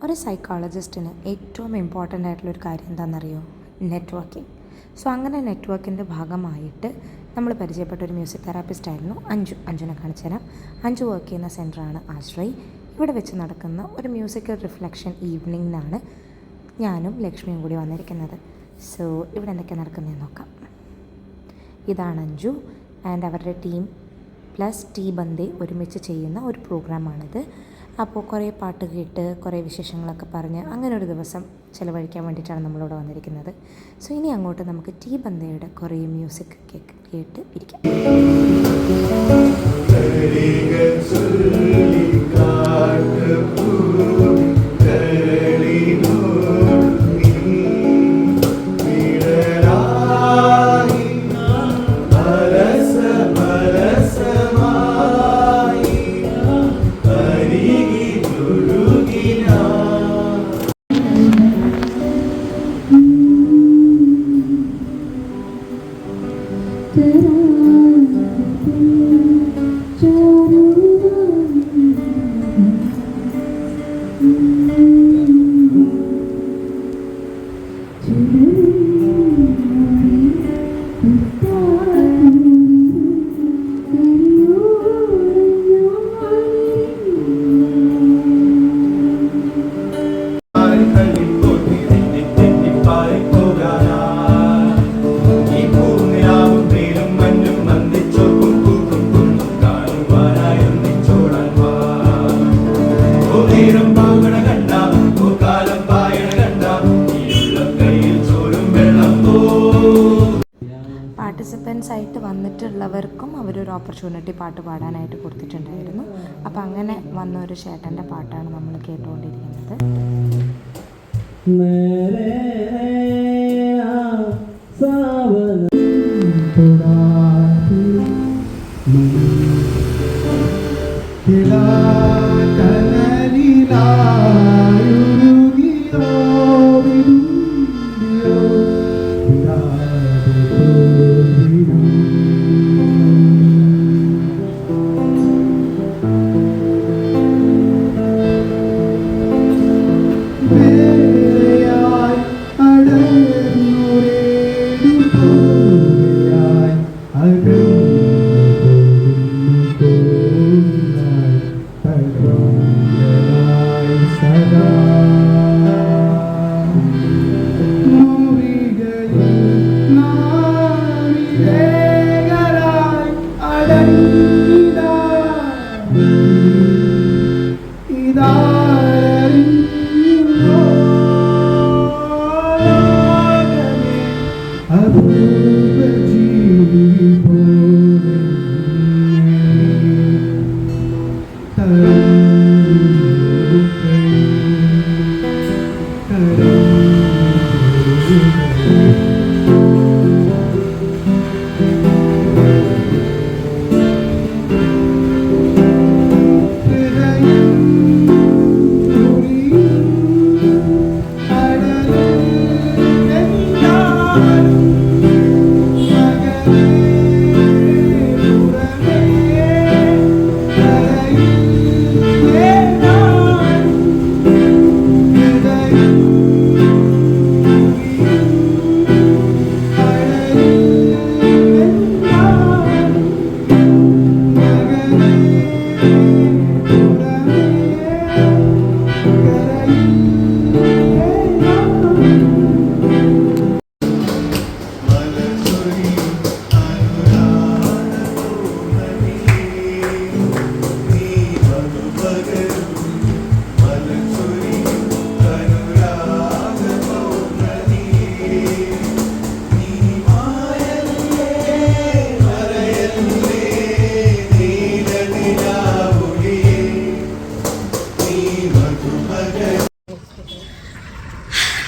ഒരു സൈക്കോളജിസ്റ്റിന് ഏറ്റവും ഇമ്പോർട്ടൻ്റ് ആയിട്ടുള്ളൊരു കാര്യം എന്താണെന്നറിയോ? നെറ്റ്വർക്കിംഗ്. സോ അങ്ങനെ നെറ്റ്വർക്കിൻ്റെ ഭാഗമായിട്ട് നമ്മൾ പരിചയപ്പെട്ട ഒരു മ്യൂസിക് തെറാപ്പിസ്റ്റ് ആയിരുന്നു അഞ്ജുനെ കാണിച്ചു തരാം. അഞ്ജു വർക്ക് ചെയ്യുന്ന സെൻറ്ററാണ് ആശ്രയ്. ഇവിടെ വെച്ച് നടക്കുന്ന ഒരു മ്യൂസിക്കൽ റിഫ്ലക്ഷൻ ഈവനിങ്ങിനാണ് ഞാനും ലക്ഷ്മിയും കൂടി വന്നിരിക്കുന്നത്. സോ ഇവിടെ എന്തൊക്കെ നടക്കുന്നതെന്ന് നോക്കാം. ഇതാണ് അഞ്ജു ആൻഡ് അവരുടെ ടീം പ്ലസ് ടീ ബന്ദേ ഒരുമിച്ച് ചെയ്യുന്ന ഒരു പ്രോഗ്രാമാണിത്. അപ്പോൾ കുറേ പാട്ട് കേട്ട് കുറേ വിശേഷങ്ങളൊക്കെ പറഞ്ഞ് അങ്ങനെ ഒരു ദിവസം ചിലവഴിക്കാൻ വേണ്ടിയിട്ടാണ് നമ്മളിവിടെ വന്നിരിക്കുന്നത്. സോ ഇനി അങ്ങോട്ട് നമുക്ക് ടീ ബന്ദയുടെ കുറേ മ്യൂസിക് കേട്ട് ഇരിക്കാം. പാർട്ടിസിപ്പൻസ് ആയിട്ട് വന്നിട്ടുള്ളവർക്കും അവരൊരു ഓപ്പർച്യൂണിറ്റി പാട്ട് പാടാനായിട്ട് കൊടുത്തിട്ടുണ്ടായിരുന്നു. അപ്പം അങ്ങനെ വന്ന ഒരു ചേട്ടൻ്റെ പാട്ടാണ് നമ്മൾ കേട്ടുകൊണ്ടിരിക്കുന്നത്.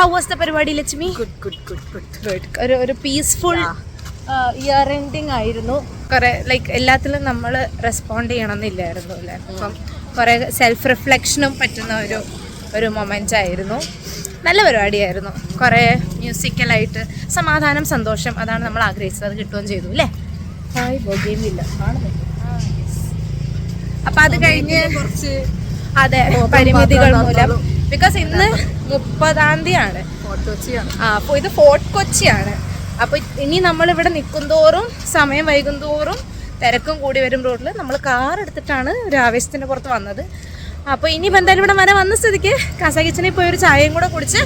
How was the പരിപാടി ലക്ഷ്മി? Good. ഒരു പീസ്ഫുൾ ഇയർ എൻഡിങ് ആയിരുന്നു. കുറേ ലൈക്ക് എല്ലാത്തിലും നമ്മൾ റെസ്പോണ്ട് ചെയ്യണമെന്നില്ലായിരുന്നു അല്ലേ. അപ്പം കുറേ സെൽഫ് റിഫ്ലക്ഷനും പറ്റുന്ന ഒരു മൊമെൻ്റ് ആയിരുന്നു. നല്ല പരിപാടിയായിരുന്നു. കുറേ മ്യൂസിക്കലായിട്ട് സമാധാനം, സന്തോഷം, അതാണ് നമ്മൾ ആഗ്രഹിച്ചത്. അത് കിട്ടുകയും ചെയ്തു അല്ലേ? ഗെയിമില്ല അപ്പം അത് കഴിഞ്ഞ് കുറച്ച് പരിമിതികൾ മൂലം ബിക്കോസ് ഇന്ന് 30-ാം തീയതിയാണ്. അപ്പോൾ ഇത് ഫോർട്ട് കൊച്ചിയാണ്. അപ്പോൾ ഇനി നമ്മളിവിടെ നിൽക്കുന്തോറും സമയം വൈകുന്തോറും തിരക്കും കൂടി വരും. റോഡിൽ നമ്മൾ കാർ എടുത്തിട്ടാണ് ഒരു ആവേശത്തിൻ്റെ പുറത്ത് വന്നത്. അപ്പോൾ ഇനിയിപ്പോൾ എന്തായാലും ഇവിടെ വരെ വന്ന സ്ഥിതിക്ക് കാസാ കിച്ചണിൽ പോയി ഒരു ചായയും കൂടെ കുടിച്ച്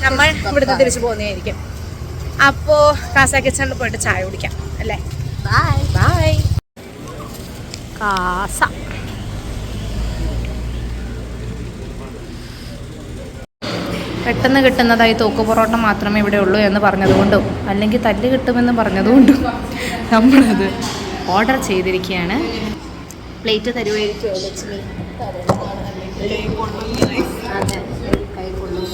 നമ്മൾ ഇവിടുന്ന് തിരിച്ചു പോകുന്നതായിരിക്കും. അപ്പോൾ കാസാ കിച്ചണിൽ പോയിട്ട് ചായ കുടിക്കാം അല്ലേ? Bye bye. കാസ പെട്ടെന്ന് കിട്ടുന്നതായി തൂക്ക് പൊറോട്ട മാത്രമേ ഇവിടെ ഉള്ളൂ എന്ന് പറഞ്ഞതുകൊണ്ടും അല്ലെങ്കിൽ തല്ല് കിട്ടുമെന്ന് പറഞ്ഞതുകൊണ്ടും നമ്മളത് ഓർഡർ ചെയ്തിരിക്കുകയാണ്. പ്ലേറ്റ് തരുമായിരിക്കുമോ ലക്ഷ്മി? അതെ, കൈ കൊള്ളും.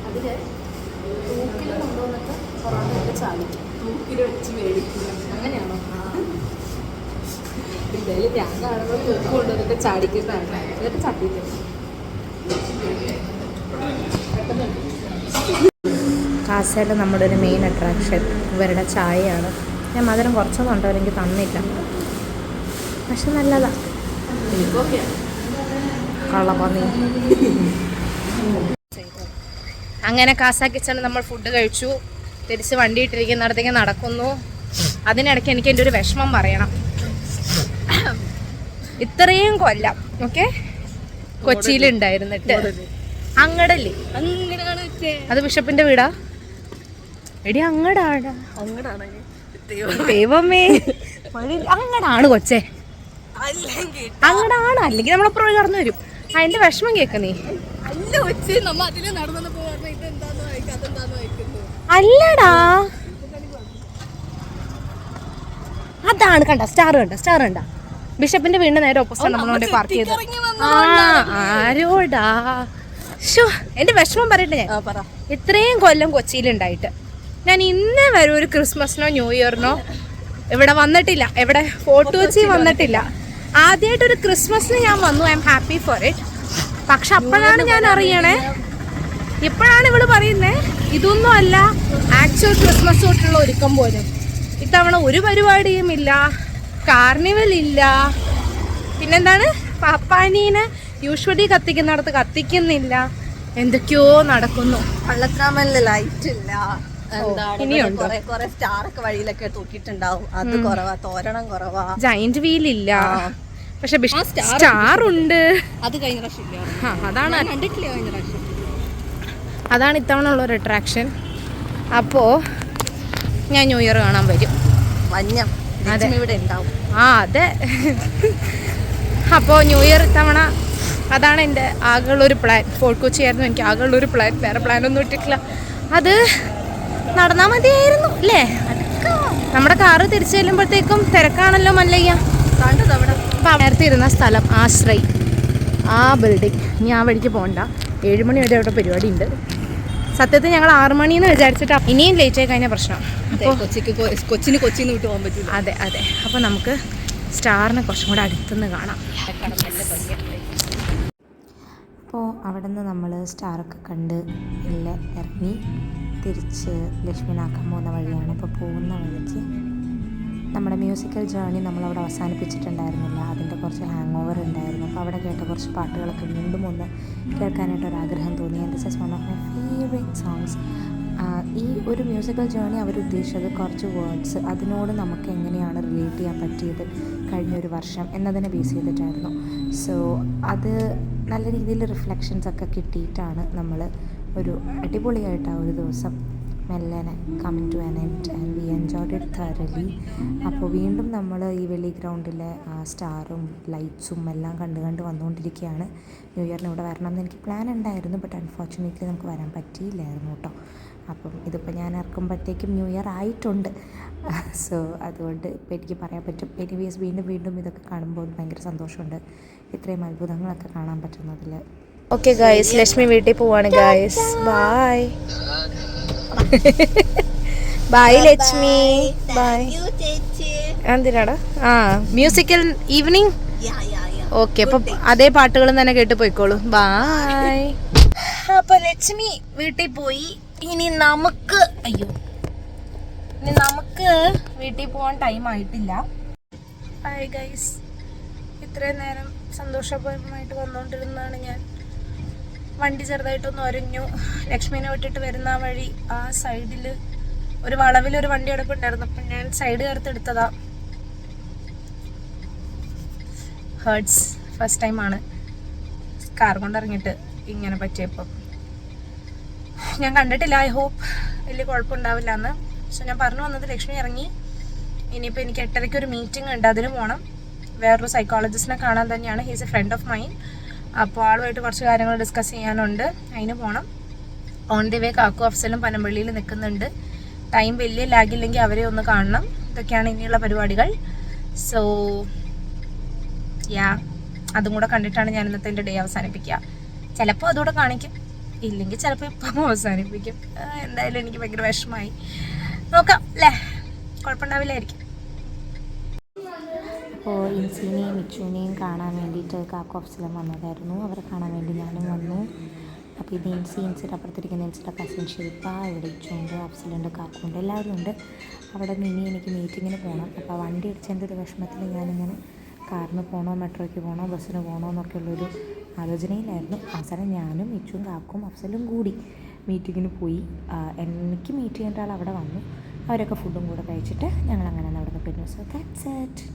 അതില് തൂക്കിൽ കൊണ്ടുവന്നിട്ട് പൊറോട്ട ഇട്ട് ചാടിക്കും, തൂക്കിൽ വെച്ച് മേടിക്കും. അങ്ങനെയാണോ? എന്തായാലും ഞാൻ കാണുമ്പോൾ തൂക്ക് കൊണ്ടുവന്നിട്ട് ചാടിക്കുന്നതാണ്. എന്നിട്ട് ചട്ടിക്കും. കാസയിൽ നമ്മുടെ ഒരു മെയിൻ അട്രാക്ഷൻ ഇവരുടെ ചായയാണ്. ഞാൻ മധുരം കുറച്ചൊന്നും ഉണ്ടോ എനിക്ക് തന്നില്ല, പക്ഷെ നല്ലതാ. കളപന്നി. അങ്ങനെ കാസാ കിച്ചണിൽ നമ്മൾ ഫുഡ് കഴിച്ചു. തിരിച്ച് വണ്ടി ഇട്ടിരിക്കുന്നിടത്തേക്ക് നടക്കുന്നു. അതിനിടയ്ക്ക് എനിക്ക് എൻ്റെ ഒരു വിഷമം പറയണം. ഇത്രയും കൊല്ലം ഓക്കെ കൊച്ചിയിലുണ്ടായിരുന്നിട്ട് അങ്ങടല്ലേ, അത് ബിഷപ്പിന്റെ വീടാ. എടി അങ്ങടാടാ, ദൈവമേ, അങ്ങടാണ് കൊച്ചേ, അങ്ങടാണ്. അല്ലെങ്കിൽ നമ്മളപ്പുറം കടന്നു വരും. അതിന്റെ വിഷമം കേക്ക നീ. അല്ലടാ, അതാണ് കണ്ട സ്റ്റാർ കണ്ട ബിഷപ്പിന്റെ വീടിന്റെ നേരെ ഓപ്പോസിറ്റ് നമ്മളോട് പാർക്ക് ചെയ്ത്. ആരോടാ എന്റെ വിഷമം പറയട്ടെ. ഞാൻ ഇത്രയും കൊല്ലം കൊച്ചിയിലുണ്ടായിട്ട് ഞാൻ ഇന്നേ വരെ ഒരു ക്രിസ്മസിനോ ന്യൂ ഇയറിനോ ഇവിടെ വന്നിട്ടില്ല. ഇവിടെ ഫോർട്ട് കൊച്ചി വന്നിട്ടില്ല. ആദ്യമായിട്ടൊരു ക്രിസ്മസിന് ഞാൻ വന്നു. I am happy for it. പക്ഷെ അപ്പോഴാണ് ഞാൻ അറിയണേ, ഇപ്പോഴാണ് ഇവള് പറയുന്നേ ഇതൊന്നും അല്ല ആക്ച്വൽ ക്രിസ്മസ് തൊട്ടുള്ള ഒരുക്കം പോലും. ഇത്തവണ ഒരു പരിപാടിയും ഇല്ല, കാർണിവൽ ഇല്ല, പിന്നെന്താണ് പാപ്പാനീനെ യൂഷ്വലി കത്തിക്കുന്നിടത്ത് കത്തിക്കുന്നില്ല, എന്തൊക്കെയോ നടക്കുന്നു. പള്ളത്രാമലില് ലൈറ്റ് ഇല്ല, ഇനിയുണ്ട് കുറെ സ്റ്റാറൊക്കെ വഴിയിലൊക്കെ തൂക്കിയിട്ടുണ്ടാവും, അത് കുറവാ. തോരണം കുറവാ. ജയന്റ് വീൽ ഇല്ല, പക്ഷെ സ്റ്റാർ ഉണ്ട്. അത് കഴിഞ്ഞ പ്രാവശ്യം ഇല്ല. അതാണ് കണ്ടിട്ടില്ല കഴിഞ്ഞ പ്രാവശ്യം. അതാണ് ഇത്തവണ ഉള്ളൊരു അട്രാക്ഷൻ. അപ്പോൾ ഞാൻ ന്യൂ ഇയർ കാണാൻ വരും. അതെ, ഇവിടെ ഉണ്ടാവും. അതെ. അപ്പോൾ ന്യൂ ഇയർ ഇത്തവണ അതാണ് എൻ്റെ ആകെയുള്ളൊരു പ്ലാൻ. ഫോർട്ട് കൊച്ചി ആയിരുന്നു എനിക്ക് ആകെയുള്ളൊരു പ്ലാൻ. വേറെ പ്ലാനൊന്നും ഇട്ടിട്ടില്ല. അത് നടന്നാൽ മതിയായിരുന്നു അല്ലേ? നമ്മുടെ കാറ് തിരിച്ചു ചെല്ലുമ്പോഴത്തേക്കും തിരക്കാണല്ലോ മല്ലയ്യ. കണ്ടത് അവിടെ നേരത്തെ ഇരുന്ന സ്ഥലം ആശ്രയി, ആ ബിൽഡിംഗ്. ഇനി ആ വഴിക്ക് പോകണ്ട, 7 മണി വരെ അവിടെ പരിപാടി ഉണ്ട്. സത്യത്തിൽ ഞങ്ങൾ 6 മണിന്ന് വിചാരിച്ചിട്ട് ഇനിയും ലേറ്റ് ആയി കഴിഞ്ഞ പ്രശ്നം. കൊച്ചിന് കൊച്ചിന്ന് വിട്ട് പോകാൻ പറ്റില്ല. അതെ അതെ. അപ്പോൾ നമുക്ക് സ്റ്റാറിനെ കുറച്ചും കൂടെ അടുത്തുനിന്ന് കാണാം. അപ്പോൾ അവിടെ നിന്ന് നമ്മൾ സ്റ്റാറൊക്കെ കണ്ട് എല്ലാം ഇറങ്ങി തിരിച്ച് ലക്ഷ്മിനാക്കാൻ പോകുന്ന വഴിയാണ്. അപ്പോൾ പോകുന്ന വഴിക്ക് നമ്മുടെ മ്യൂസിക്കൽ ജേർണി നമ്മളവിടെ അവസാനിപ്പിച്ചിട്ടുണ്ടായിരുന്നില്ല. അതിൻ്റെ കുറച്ച് ഹാങ് ഓവർ ഉണ്ടായിരുന്നു. അപ്പോൾ അവിടെ കേട്ട കുറച്ച് പാട്ടുകളൊക്കെ വീണ്ടും ഒന്ന് കേൾക്കാനായിട്ടൊരാഗ്രഹം തോന്നി. And this is one of my favourite songs. ഈ ഒരു മ്യൂസിക്കൽ ജേർണി അവരുദ്ദേശിച്ചത് കുറച്ച് വേർഡ്സ് അതിനോട് നമുക്ക് എങ്ങനെയാണ് റിലേറ്റ് ചെയ്യാൻ പറ്റിയത് കഴിഞ്ഞൊരു വർഷം എന്നതിനെ ബേസ് ചെയ്തിട്ടായിരുന്നു. സോ അത് നല്ല രീതിയിൽ റിഫ്ലക്ഷൻസൊക്കെ കിട്ടിയിട്ടാണ് നമ്മൾ ഒരു അടിപൊളിയായിട്ട് ആ ഒരു ദിവസം മെല്ലനെ coming to an end and we enjoyed it thoroughly. അപ്പോൾ വീണ്ടും നമ്മൾ ഈ വെള്ളി ഗ്രൗണ്ടിലെ സ്റ്റാറും ലൈറ്റ്സും എല്ലാം കണ്ട് വന്നുകൊണ്ടിരിക്കുകയാണ്. ന്യൂ ഇയറിന് ഇവിടെ വരണം എന്ന് എനിക്ക് പ്ലാൻ ഉണ്ടായിരുന്നു, ബട്ട് അൺഫോർച്ചുനേറ്റ്ലി നമുക്ക് വരാൻ പറ്റിയില്ലായിരുന്നു കേട്ടോ. അപ്പം ഇതിപ്പോൾ ഞാൻ ഇറക്കുമ്പോഴത്തേക്കും ന്യൂ ഇയർ ആയിട്ടുണ്ട്. സോ അതുകൊണ്ട് ഇപ്പോൾ എനിക്ക് പറയാൻ പറ്റും. എനിവേസ് വീണ്ടും ഇതൊക്കെ കാണുമ്പോൾ ഭയങ്കര സന്തോഷമുണ്ട്, ഇത്രയും അത്ഭുതങ്ങളൊക്കെ കാണാൻ പറ്റുന്നതിൽ. ഓക്കെ ഗായ്സ്, ലക്ഷ്മി വീട്ടിൽ പോവാണ് guys. Bye bye Lakshmi. Bye. എന്തിനാടാ ആ മ്യൂസിക്കൽ ഈവനിങ്. ഓക്കെ, അപ്പൊ അതേ പാട്ടുകളും തന്നെ കേട്ട് പോയിക്കോളൂ. ബായ്. അപ്പൊ ലക്ഷ്മി വീട്ടിൽ പോയി. ഇനി നമുക്ക് വീട്ടിൽ പോകാൻ ടൈം ആയിട്ടില്ല. ഹായ് ഗൈസ്, ഇത്രയും നേരം സന്തോഷപരമായിട്ട് വന്നുകൊണ്ടിരുന്നതാണ് ഞാൻ. വണ്ടി ചെറുതായിട്ടൊന്ന് ഒരഞ്ഞു. ലക്ഷ്മിനെ വിട്ടിട്ട് വരുന്ന വഴി ആ സൈഡിൽ ഒരു വളവിലൊരു വണ്ടി കിടപ്പുണ്ടായിരുന്നു. അപ്പം ഞാൻ സൈഡ് ചേർത്തെടുത്തതാ. ഹേർട്സ്. ഫസ്റ്റ് ടൈമാണ് കാർ കൊണ്ടിറങ്ങിയിട്ട് ഇങ്ങനെ പറ്റിയപ്പം. ഞാൻ കണ്ടിട്ടില്ല. ഐ ഹോപ്പ് വലിയ കുഴപ്പമുണ്ടാവില്ല എന്ന്. സോ ഞാൻ പറഞ്ഞു വന്നത് ലക്ഷ്മി ഇറങ്ങി. ഇനിയിപ്പോൾ എനിക്ക് 8:30 ഒരു മീറ്റിംഗ് ഉണ്ട്, അതിന് പോകണം. വേറൊരു സൈക്കോളജിസ്റ്റിനെ കാണാൻ തന്നെയാണ്. He's a friend of mine. അപ്പോൾ ആളുമായിട്ട് കുറച്ച് കാര്യങ്ങൾ ഡിസ്കസ് ചെയ്യാനുണ്ട്, അതിന് പോകണം. ഓൺ ദി വേ കാക്കു അഫ്സലും പനമ്പള്ളിയിൽ നിൽക്കുന്നുണ്ട്. ടൈം വലിയ ലാഗില്ലെങ്കിൽ അവരെ ഒന്ന് കാണണം. ഇതൊക്കെയാണ് ഇനിയുള്ള പരിപാടികൾ. സോ അതും കൂടെ കണ്ടിട്ടാണ് ഞാൻ ഇന്നത്തെ എൻ്റെ ഡേ അവസാനിപ്പിക്കുക. ചിലപ്പോൾ അതുകൂടെ കാണിക്കും, ഇല്ലെങ്കിൽ ചിലപ്പോൾ ഇപ്പം അവസാനിപ്പിക്കും. എന്തായാലും എനിക്ക് ഭയങ്കര വിഷമമായി. നോക്കാം അല്ലേ, കുഴപ്പമുണ്ടാവില്ലായിരിക്കും. അപ്പോൾ ഇൻസിനെയും മിച്ചുവിനെയും കാണാൻ വേണ്ടിയിട്ട് കാക്കു അഫ്സലും വന്നതായിരുന്നു. അവരെ കാണാൻ വേണ്ടി ഞാനും വന്നു. അപ്പോൾ ഇത് ഇൻസിയുടെ അപ്പുറത്തിരിക്കുന്ന ഇൻസിയുടെ കസിൻ ശില്പ, ഇവിടെ ഇച്ചുണ്ട്, അഫ്സലുണ്ട്, കാക്കുണ്ട്, എല്ലാവരും ഉണ്ട്. അവിടെ നിന്ന് എനിക്ക് മീറ്റിങ്ങിന് പോകണം. അപ്പോൾ വണ്ടി അടിച്ചതിൻ്റെ ഒരു വിഷമത്തിൽ ഞാനിങ്ങനെ കാറിന് പോകണോ മെട്രോയ്ക്ക് പോകണോ ബസ്സിന് പോകണോ എന്നൊക്കെ ഉള്ളൊരു ആലോചനയിലായിരുന്നു. അവസാനം ഞാനും മിച്ചും കാക്കും അഫ്സലും കൂടി മീറ്റിങ്ങിന് പോയി. എനിക്ക് മീറ്റ് ചെയ്യേണ്ട ആൾ അവിടെ വന്നു. അവരൊക്കെ ഫുഡും കൂടെ കഴിച്ചിട്ട് ഞങ്ങളങ്ങനെ അവിടെ നിന്ന് പിന്നെ. So that's it.